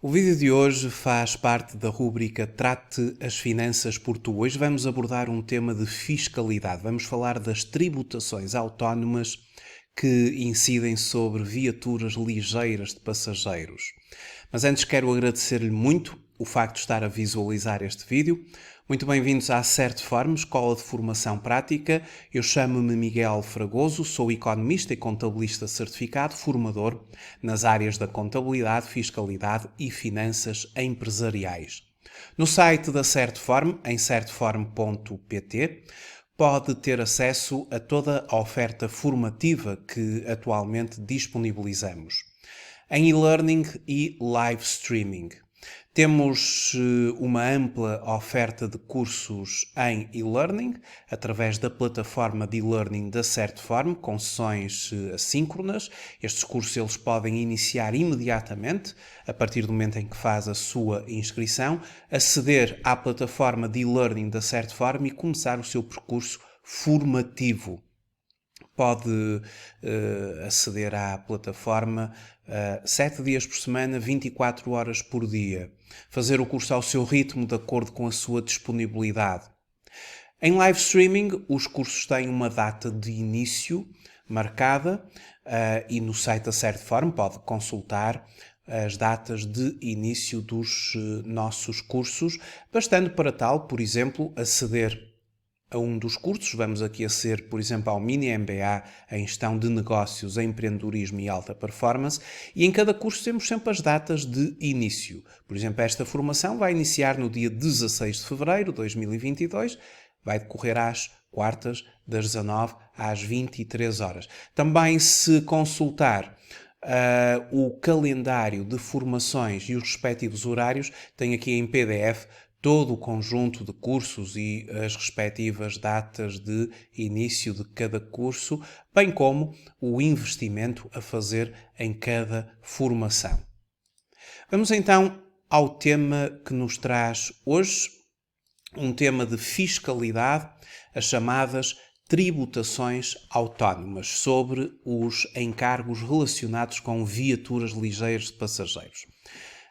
O vídeo de hoje faz parte da rúbrica Trate as Finanças por Tu. Hoje vamos abordar um tema de fiscalidade. Vamos falar das tributações autónomas que incidem sobre viaturas ligeiras de passageiros. Mas antes quero agradecer-lhe muito o facto de estar a visualizar este vídeo. Muito bem-vindos à Certform, Escola de Formação Prática. Eu chamo-me Miguel Fragoso, sou economista e contabilista certificado, formador nas áreas da contabilidade, fiscalidade e finanças empresariais. No site da Certform, em certform.pt, pode ter acesso a toda a oferta formativa que atualmente disponibilizamos em e-learning e live streaming. Temos uma ampla oferta de cursos em e-learning, através da plataforma de e-learning da Certform, com sessões assíncronas. Estes cursos eles podem iniciar imediatamente, a partir do momento em que faz a sua inscrição, aceder à plataforma de e-learning da Certform e começar o seu percurso formativo. Pode aceder à plataforma 7 dias por semana, 24 horas por dia. Fazer o curso ao seu ritmo, de acordo com a sua disponibilidade. Em live streaming, os cursos têm uma data de início marcada e no site da Certform pode consultar as datas de início dos nossos cursos, bastando para tal, por exemplo, aceder a um dos cursos. Vamos aqui aceder, por exemplo, ao Mini MBA em Gestão de Negócios, Empreendedorismo e Alta Performance, e em cada curso temos sempre as datas de início. Por exemplo, esta formação vai iniciar no dia 16 de fevereiro de 2022, vai decorrer às quartas, das 19 às 23 horas. Também, se consultar o calendário de formações e os respectivos horários, tem aqui em PDF todo o conjunto de cursos e as respectivas datas de início de cada curso, bem como o investimento a fazer em cada formação. Vamos então ao tema que nos traz hoje, um tema de fiscalidade, as chamadas tributações autónomas sobre os encargos relacionados com viaturas ligeiras de passageiros.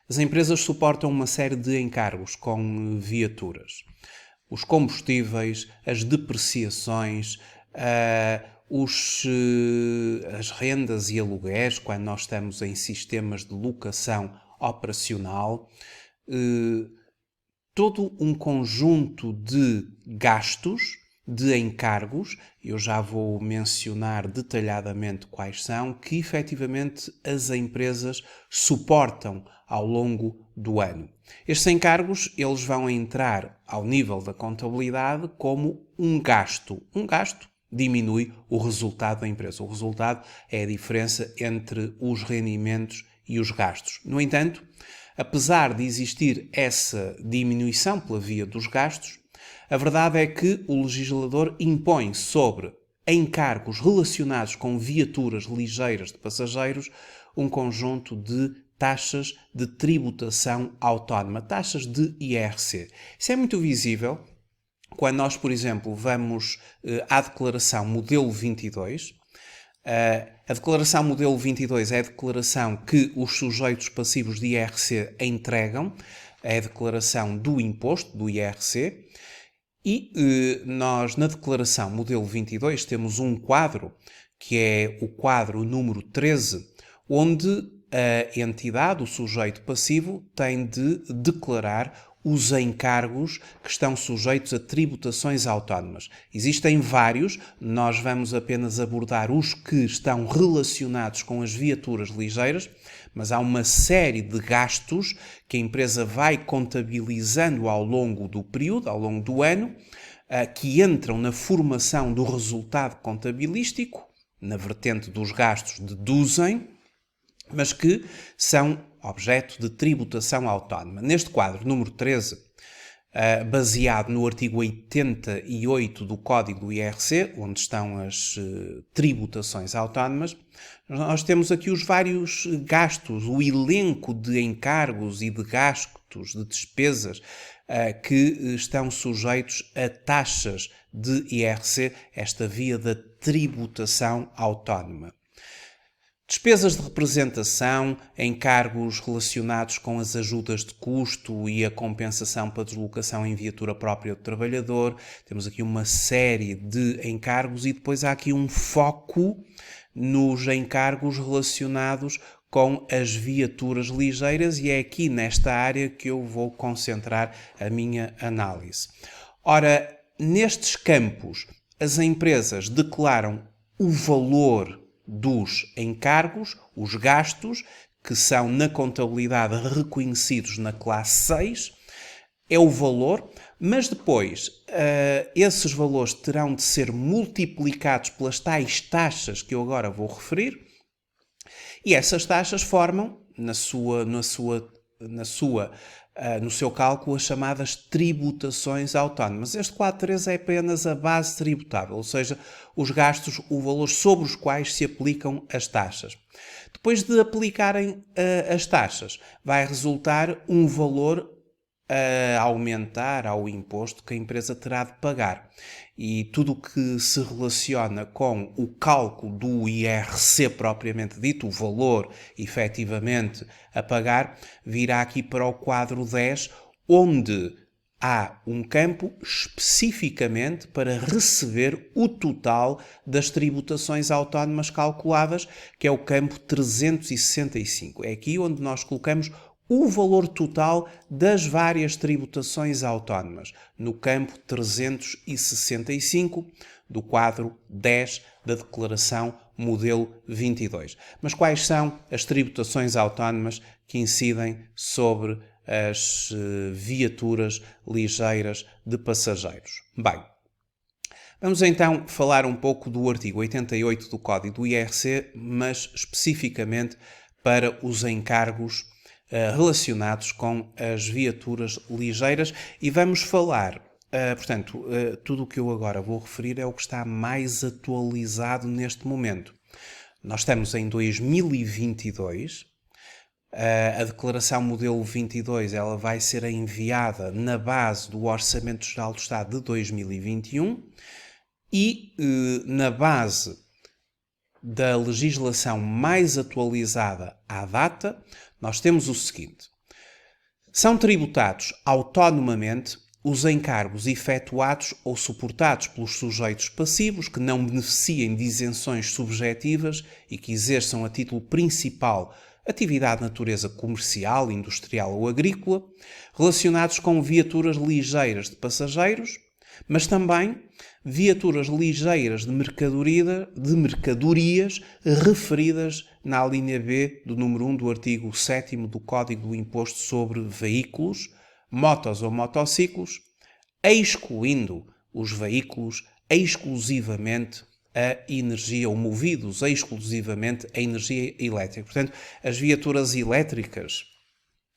As empresas suportam uma série de encargos com viaturas. Os combustíveis, as depreciações, as rendas e aluguéis, quando nós estamos em sistemas de locação operacional, todo um conjunto de gastos, de encargos, eu já vou mencionar detalhadamente quais são, que efetivamente as empresas suportam ao longo do ano. Estes encargos eles vão entrar ao nível da contabilidade como um gasto. Um gasto diminui o resultado da empresa. O resultado é a diferença entre os rendimentos e os gastos. No entanto, apesar de existir essa diminuição pela via dos gastos, a verdade é que o legislador impõe sobre encargos relacionados com viaturas ligeiras de passageiros um conjunto de taxas de tributação autónoma, taxas de IRC. Isso é muito visível quando nós, por exemplo, vamos à declaração modelo 22. A declaração modelo 22 é a declaração que os sujeitos passivos de IRC entregam, é a declaração do imposto, do IRC, e nós na declaração modelo 22 temos um quadro, que é o quadro número 13, onde a entidade, o sujeito passivo, tem de declarar os encargos que estão sujeitos a tributações autónomas. Existem vários, nós vamos apenas abordar os que estão relacionados com as viaturas ligeiras, mas há uma série de gastos que a empresa vai contabilizando ao longo do período, ao longo do ano, que entram na formação do resultado contabilístico, na vertente dos gastos deduzem, mas que são objeto de tributação autónoma. Neste quadro, número 13, baseado no artigo 88 do Código do IRC, onde estão as tributações autónomas, nós temos aqui os vários gastos, o elenco de encargos e de gastos, de despesas, que estão sujeitos a taxas de IRC, esta via da tributação autónoma. Despesas de representação, encargos relacionados com as ajudas de custo e a compensação para deslocação em viatura própria do trabalhador. Temos aqui uma série de encargos e depois há aqui um foco nos encargos relacionados com as viaturas ligeiras e é aqui nesta área que eu vou concentrar a minha análise. Ora, nestes campos, as empresas declaram o valor dos encargos, os gastos, que são na contabilidade reconhecidos na classe 6, é o valor, mas depois esses valores terão de ser multiplicados pelas tais taxas que eu agora vou referir, e essas taxas formam, no seu cálculo, as chamadas tributações autónomas. Este quadro 3 é apenas a base tributável, ou seja, os gastos, o valor sobre os quais se aplicam as taxas. Depois de aplicarem as taxas, vai resultar um valor a aumentar ao imposto que a empresa terá de pagar. E tudo o que se relaciona com o cálculo do IRC propriamente dito, o valor efetivamente a pagar, virá aqui para o quadro 10, onde há um campo especificamente para receber o total das tributações autónomas calculadas, que é o campo 365. É aqui onde nós colocamos o valor total das várias tributações autónomas, no campo 365 do quadro 10 da Declaração Modelo 22. Mas quais são as tributações autónomas que incidem sobre as viaturas ligeiras de passageiros? Bem, vamos então falar um pouco do artigo 88 do Código do IRC, mas especificamente para os encargos relacionados com as viaturas ligeiras e vamos falar, tudo o que eu agora vou referir é o que está mais atualizado neste momento. Nós estamos em 2022, a Declaração Modelo 22 ela vai ser enviada na base do Orçamento Geral do Estado de 2021 e na base da legislação mais atualizada à data, nós temos o seguinte: são tributados autonomamente os encargos efetuados ou suportados pelos sujeitos passivos que não beneficiem de isenções subjetivas e que exerçam a título principal atividade de natureza comercial, industrial ou agrícola, relacionados com viaturas ligeiras de passageiros, mas também viaturas ligeiras de mercadorias referidas na alínea B do número 1 do artigo 7º do Código do Imposto sobre Veículos, motos ou motociclos, excluindo os veículos exclusivamente a energia, ou movidos exclusivamente a energia elétrica. Portanto, as viaturas elétricas,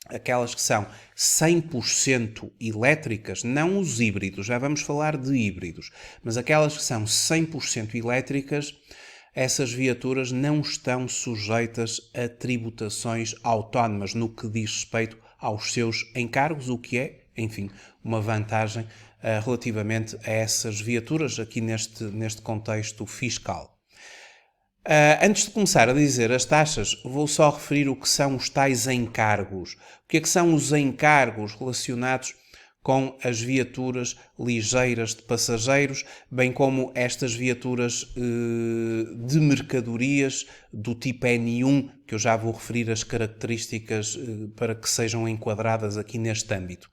aquelas que são 100% elétricas, não os híbridos, já vamos falar de híbridos, mas aquelas que são 100% elétricas, essas viaturas não estão sujeitas a tributações autónomas no que diz respeito aos seus encargos, o que é, enfim, uma vantagem relativamente a essas viaturas aqui neste contexto fiscal. Antes de começar a dizer as taxas, vou só referir o que são os tais encargos. O que é que são os encargos relacionados com as viaturas ligeiras de passageiros, bem como estas viaturas de mercadorias do tipo N1, que eu já vou referir as características para que sejam enquadradas aqui neste âmbito.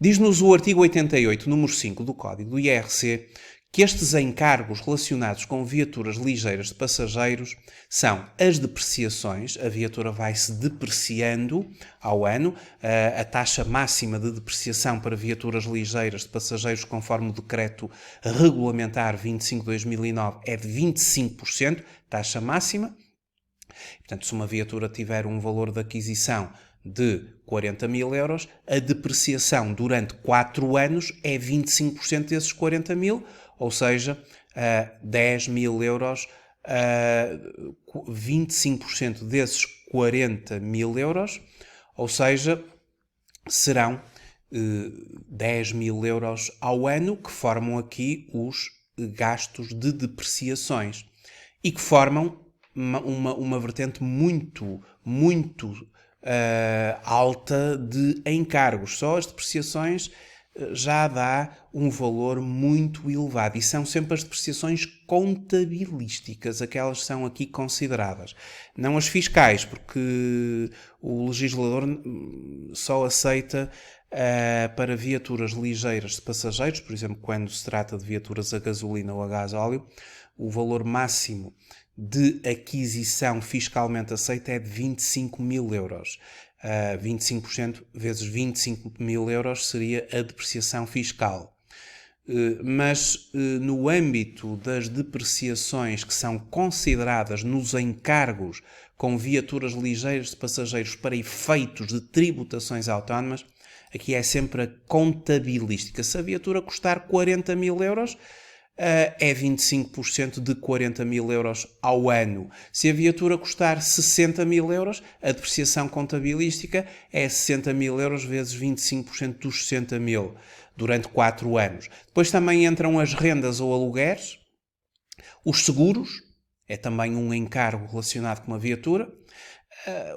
Diz-nos o artigo 88, número 5 do Código do IRC, que estes encargos relacionados com viaturas ligeiras de passageiros são as depreciações, a viatura vai-se depreciando ao ano, a taxa máxima de depreciação para viaturas ligeiras de passageiros, conforme o Decreto Regulamentar 25/2009, é de 25%, taxa máxima. Portanto, se uma viatura tiver um valor de aquisição de 40.000 euros, a depreciação durante 4 anos é 25% desses 40.000, ou seja, 10.000 euros, 25% desses 40.000 euros, ou seja, serão 10.000 euros ao ano, que formam aqui os gastos de depreciações e que formam uma vertente muito alta de encargos. Só as depreciações já dá um valor muito elevado e são sempre as depreciações contabilísticas, aquelas que são aqui consideradas. Não as fiscais, porque o legislador só aceita para viaturas ligeiras de passageiros, por exemplo, quando se trata de viaturas a gasolina ou a gasóleo, o valor máximo de aquisição fiscalmente aceita é de 25 mil euros. 25% vezes 25 mil euros seria a depreciação fiscal. Mas no âmbito das depreciações que são consideradas nos encargos com viaturas ligeiras de passageiros para efeitos de tributações autónomas, aqui é sempre a contabilística. Se a viatura custar 40 mil euros, é 25% de 40 mil euros ao ano. Se a viatura custar 60 mil euros, a depreciação contabilística é 60 mil euros vezes 25% dos 60 mil durante 4 anos. Depois também entram as rendas ou alugueres, os seguros, é também um encargo relacionado com a viatura,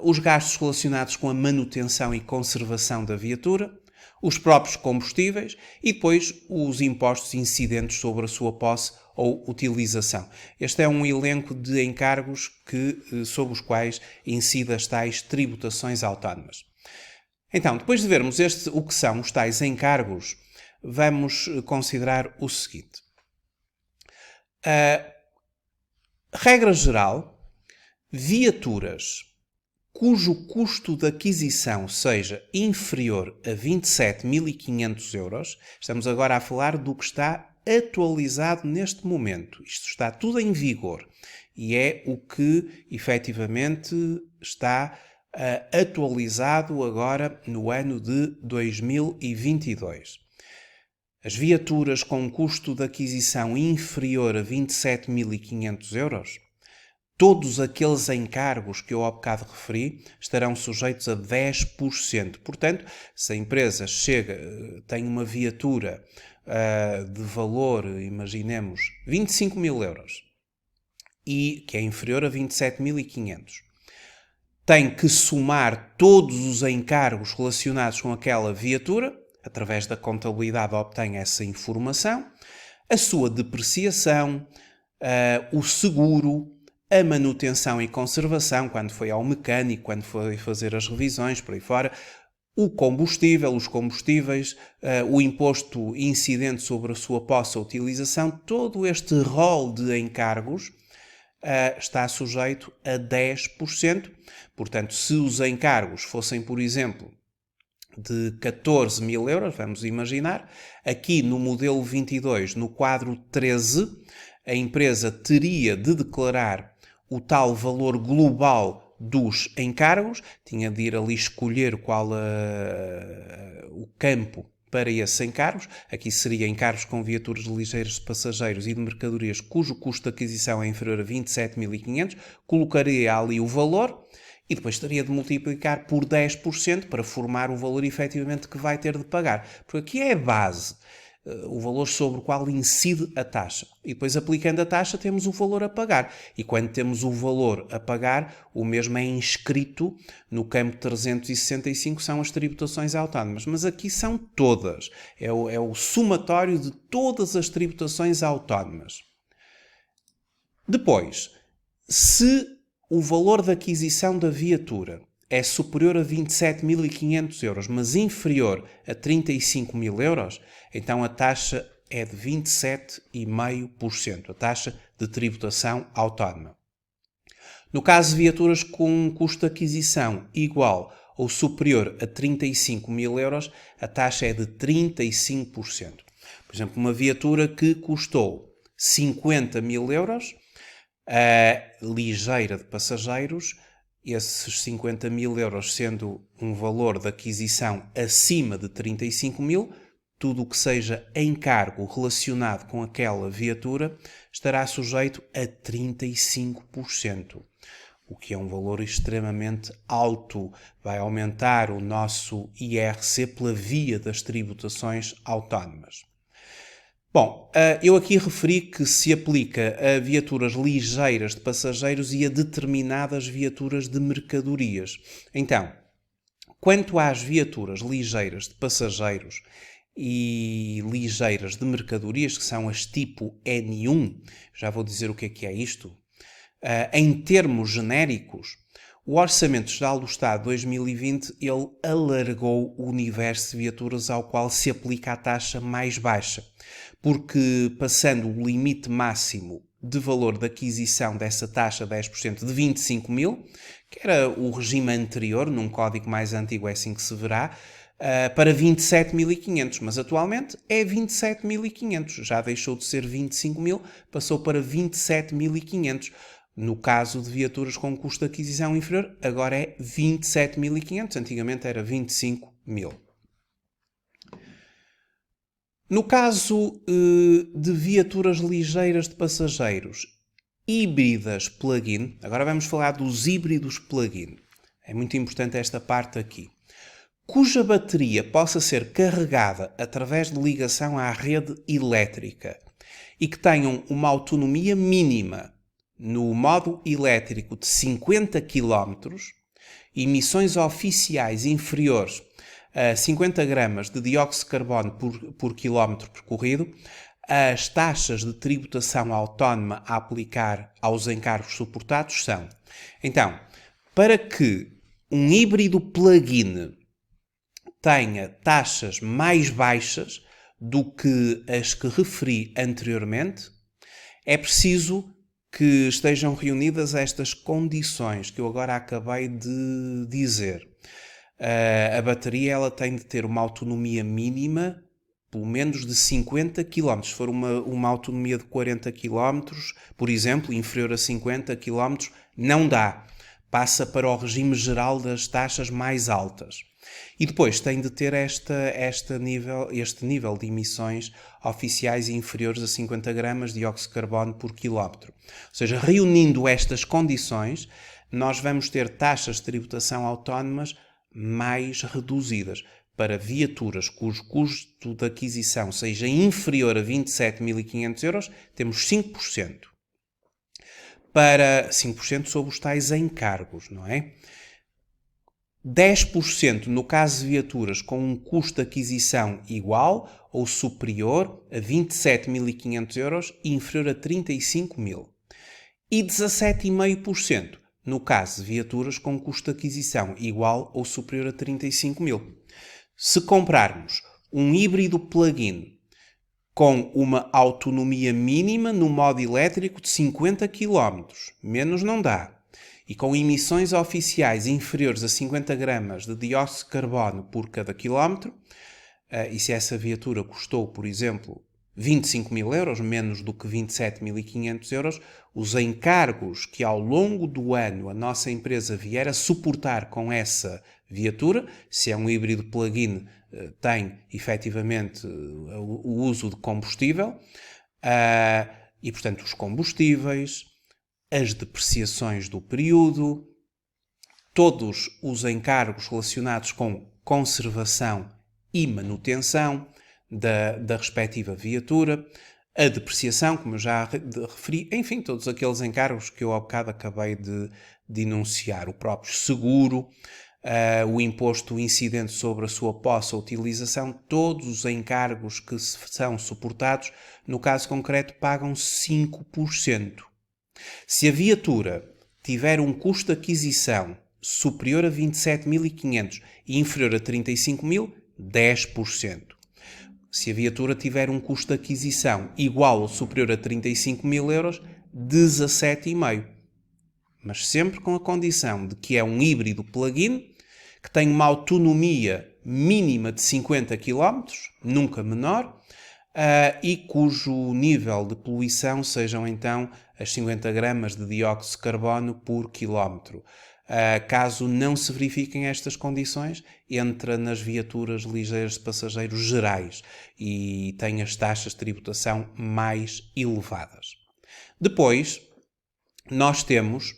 os gastos relacionados com a manutenção e conservação da viatura, os próprios combustíveis e depois os impostos incidentes sobre a sua posse ou utilização. Este é um elenco de encargos sobre os quais incidem as tais tributações autónomas. Então, depois de vermos o que são os tais encargos, vamos considerar o seguinte. Regra geral, viaturas cujo custo de aquisição seja inferior a 27.500 euros, estamos agora a falar do que está atualizado neste momento. Isto está tudo em vigor e é o que efetivamente está atualizado agora no ano de 2022. As viaturas com custo de aquisição inferior a 27.500 euros, todos aqueles encargos que eu há bocado referi estarão sujeitos a 10%. Portanto, se a empresa tem uma viatura de valor, imaginemos, 25 mil euros, e que é inferior a 27.500, tem que somar todos os encargos relacionados com aquela viatura, através da contabilidade obtém essa informação, a sua depreciação, o seguro, a manutenção e conservação, quando foi ao mecânico, quando foi fazer as revisões, por aí fora, o combustível, os combustíveis, o imposto incidente sobre a sua posse ou utilização, todo este rol de encargos está sujeito a 10%. Portanto, se os encargos fossem, por exemplo, de 14 mil euros, vamos imaginar, aqui no modelo 22, no quadro 13, a empresa teria de declarar o tal valor global dos encargos, tinha de ir ali escolher qual o campo para esses encargos. Aqui seria encargos com viaturas ligeiras de passageiros e de mercadorias cujo custo de aquisição é inferior a 27.500, colocaria ali o valor e depois teria de multiplicar por 10% para formar o valor efetivamente que vai ter de pagar. Porque aqui é a base, o valor sobre o qual incide a taxa. E depois, aplicando a taxa, temos o valor a pagar. E quando temos o valor a pagar, o mesmo é inscrito no campo 365, são as tributações autónomas. Mas aqui são todas. É o somatório de todas as tributações autónomas. Depois, se o valor de aquisição da viatura é superior a 27.500 euros, mas inferior a 35 mil euros, então a taxa é de 27,5%, a taxa de tributação autónoma. No caso de viaturas com um custo de aquisição igual ou superior a 35 mil euros, a taxa é de 35%. Por exemplo, uma viatura que custou 50 mil euros, ligeira de passageiros, esses 50 mil euros sendo um valor de aquisição acima de 35 mil, tudo o que seja encargo relacionado com aquela viatura estará sujeito a 35%, o que é um valor extremamente alto. Vai aumentar o nosso IRC pela via das tributações autónomas. Bom, eu aqui referi que se aplica a viaturas ligeiras de passageiros e a determinadas viaturas de mercadorias. Então, quanto às viaturas ligeiras de passageiros e ligeiras de mercadorias, que são as tipo N1, já vou dizer o que é isto, em termos genéricos, o Orçamento Geral do Estado 2020 ele alargou o universo de viaturas ao qual se aplica a taxa mais baixa, porque passando o limite máximo de valor de aquisição dessa taxa 10% de 25 mil, que era o regime anterior, num código mais antigo é assim que se verá, para 27.500, mas atualmente é 27.500, já deixou de ser 25 mil, passou para 27.500. No caso de viaturas com custo de aquisição inferior, agora é 27.500, antigamente era 25 mil. No caso de viaturas ligeiras de passageiros, híbridas plug-in, agora vamos falar dos híbridos plug-in. É muito importante esta parte aqui. Cuja bateria possa ser carregada através de ligação à rede elétrica e que tenham uma autonomia mínima no modo elétrico de 50 km, emissões oficiais inferiores a 50 gramas de dióxido de carbono por quilómetro percorrido, as taxas de tributação autónoma a aplicar aos encargos suportados são. Então, para que um híbrido plug-in tenha taxas mais baixas do que as que referi anteriormente, é preciso que estejam reunidas estas condições que eu agora acabei de dizer. A bateria ela tem de ter uma autonomia mínima, pelo menos de 50 km. Se for uma autonomia de 40 km, por exemplo, inferior a 50 km, não dá. Passa para o regime geral das taxas mais altas. E depois tem de ter este nível de emissões oficiais inferiores a 50 gramas de dióxido de carbono por quilómetro. Ou seja, reunindo estas condições, nós vamos ter taxas de tributação autónomas mais reduzidas. Para viaturas cujo custo de aquisição seja inferior a 27.500 euros, temos 5%. Para 5% sobre os tais encargos, não é? 10% no caso de viaturas com um custo de aquisição igual ou superior a 27.500 euros e inferior a 35 mil. E 17,5% no caso de viaturas com custo de aquisição igual ou superior a 35 mil. Se comprarmos um híbrido plug-in com uma autonomia mínima no modo elétrico de 50 km, menos não dá, e com emissões oficiais inferiores a 50 gramas de dióxido de carbono por cada quilómetro, e se essa viatura custou, por exemplo, 25 mil euros, menos do que 27.500 euros, os encargos que ao longo do ano a nossa empresa vier a suportar com essa viatura, se é um híbrido plug-in, tem efetivamente o uso de combustível, e portanto os combustíveis, as depreciações do período, todos os encargos relacionados com conservação e manutenção da respectiva viatura, a depreciação, como eu já referi, enfim, todos aqueles encargos que eu há bocado acabei de enunciar, o próprio seguro, o imposto incidente sobre a sua posse ou utilização, todos os encargos que são suportados, no caso concreto, pagam 5%. Se a viatura tiver um custo de aquisição superior a 27.500 e inferior a 35 mil, 10%. Se a viatura tiver um custo de aquisição igual ou superior a 35 mil euros, 17,5%. Mas sempre com a condição de que é um híbrido plug-in, que tem uma autonomia mínima de 50 km, nunca menor, e cujo nível de poluição sejam então as 50 gramas de dióxido de carbono por quilómetro. Caso não se verifiquem estas condições, entra nas viaturas ligeiras de passageiros gerais e tem as taxas de tributação mais elevadas. Depois, nós temos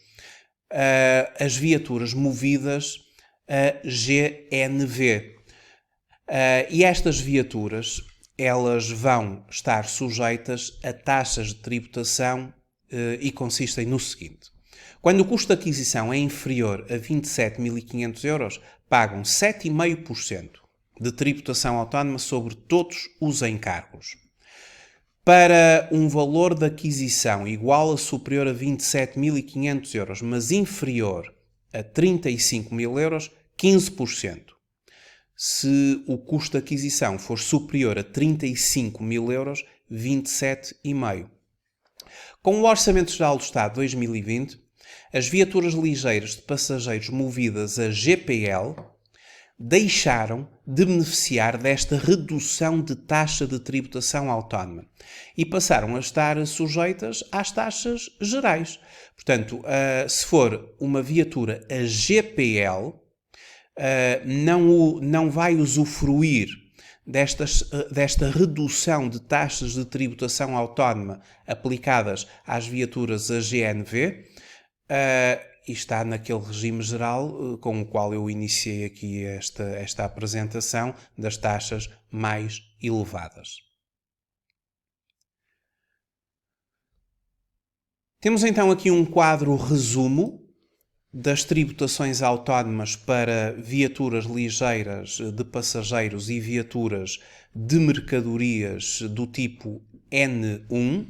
as viaturas movidas a GNV. E estas viaturas elas vão estar sujeitas a taxas de tributação e consistem no seguinte. Quando o custo de aquisição é inferior a 27.500 euros, pagam 7,5% de tributação autónoma sobre todos os encargos. Para um valor de aquisição igual ou superior a 27.500 euros, mas inferior a 35.000 euros, 15%. Se o custo de aquisição for superior a 35.000 euros, 27,5%. Com o Orçamento Geral do Estado 2020, as viaturas ligeiras de passageiros movidas a GPL deixaram de beneficiar desta redução de taxa de tributação autónoma e passaram a estar sujeitas às taxas gerais. Portanto, se for uma viatura a GPL, não vai usufruir desta redução de taxas de tributação autónoma aplicadas às viaturas a GNV, e está naquele regime geral com o qual eu iniciei aqui esta apresentação das taxas mais elevadas. Temos então aqui um quadro resumo das tributações autónomas para viaturas ligeiras de passageiros e viaturas de mercadorias do tipo N1.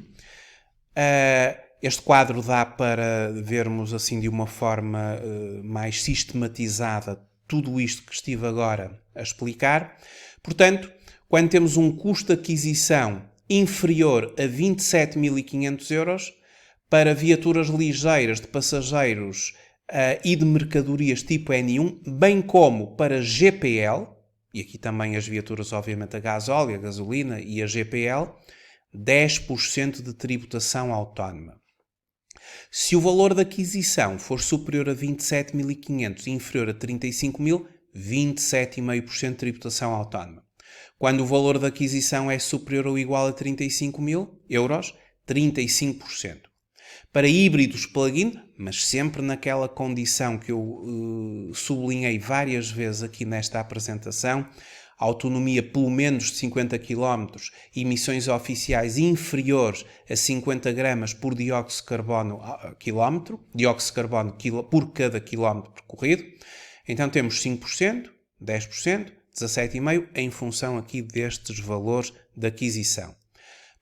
Este quadro dá para vermos assim de uma forma mais sistematizada tudo isto que estive agora a explicar. Portanto, quando temos um custo de aquisição inferior a 27.500 euros, para viaturas ligeiras de passageiros e de mercadorias tipo N1, bem como para GPL, e aqui também as viaturas obviamente a gasóleo, a gasolina e a GPL, 10% de tributação autónoma. Se o valor da aquisição for superior a 27.500 e inferior a 35.000, 27,5% de tributação autónoma. Quando o valor da aquisição é superior ou igual a 35.000 euros, 35%. Para híbridos plug-in, mas sempre naquela condição que eu sublinhei várias vezes aqui nesta apresentação, autonomia pelo menos de 50 km, emissões oficiais inferiores a 50 gramas por dióxido de carbono dióxido de carbono por cada quilómetro percorrido. Então temos 5%, 10%, 17,5% em função aqui destes valores de aquisição.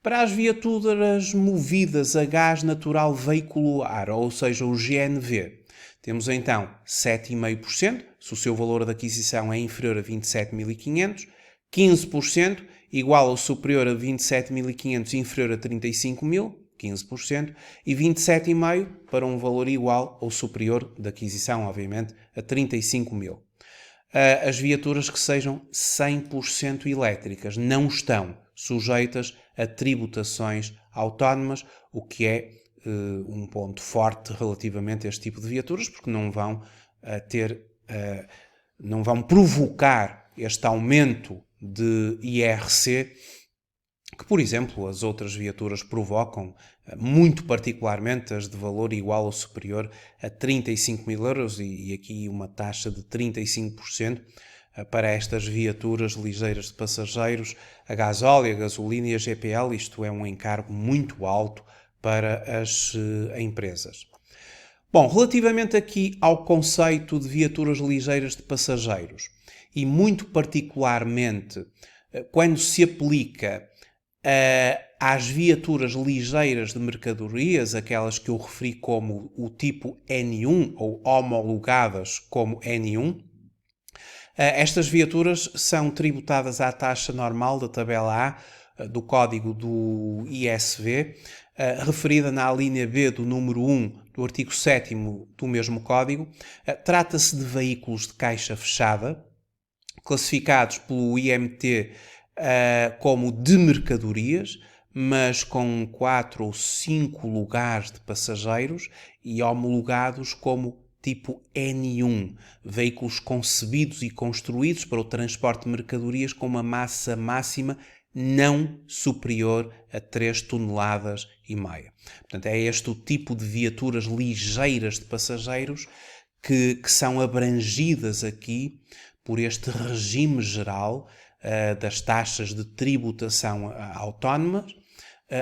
Para as viaturas movidas a gás natural veicular, ou seja, o GNV, temos então 7,5%, se o seu valor de aquisição é inferior a 27.500, 15%, igual ou superior a 27.500 e inferior a 35.000, 15%, e 27,5% para um valor igual ou superior de aquisição, obviamente, a 35.000. As viaturas que sejam 100% elétricas não estão sujeitas a tributações autónomas, o que é um ponto forte relativamente a este tipo de viaturas, porque não vão não vão provocar este aumento de IRC que, por exemplo, as outras viaturas provocam, muito particularmente as de valor igual ou superior a 35.000 euros e aqui uma taxa de 35% para estas viaturas ligeiras de passageiros, a gasóleo, a gasolina e a GPL. Isto é um encargo muito alto para as empresas. Bom, relativamente aqui ao conceito de viaturas ligeiras de passageiros e muito particularmente quando se aplica às viaturas ligeiras de mercadorias, aquelas que eu referi como o tipo N1 ou homologadas como N1, estas viaturas são tributadas à taxa normal da tabela A do código do ISV, referida na alínea B do número 1 do artigo 7º do mesmo código. Trata-se de veículos de caixa fechada, classificados pelo IMT como de mercadorias, mas com 4 ou 5 lugares de passageiros e homologados como tipo N1, veículos concebidos e construídos para o transporte de mercadorias com uma massa máxima não superior a 3 toneladas e meia. Portanto, é este o tipo de viaturas ligeiras de passageiros que são abrangidas aqui por este regime geral das taxas de tributação autónomas,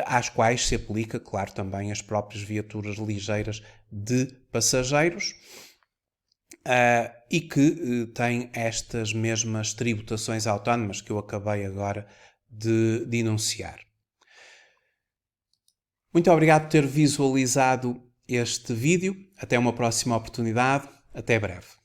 às quais se aplica, claro, também as próprias viaturas ligeiras de passageiros, e que têm estas mesmas tributações autónomas que eu acabei agora de enunciar. Muito obrigado por ter visualizado este vídeo. Até uma próxima oportunidade. Até breve.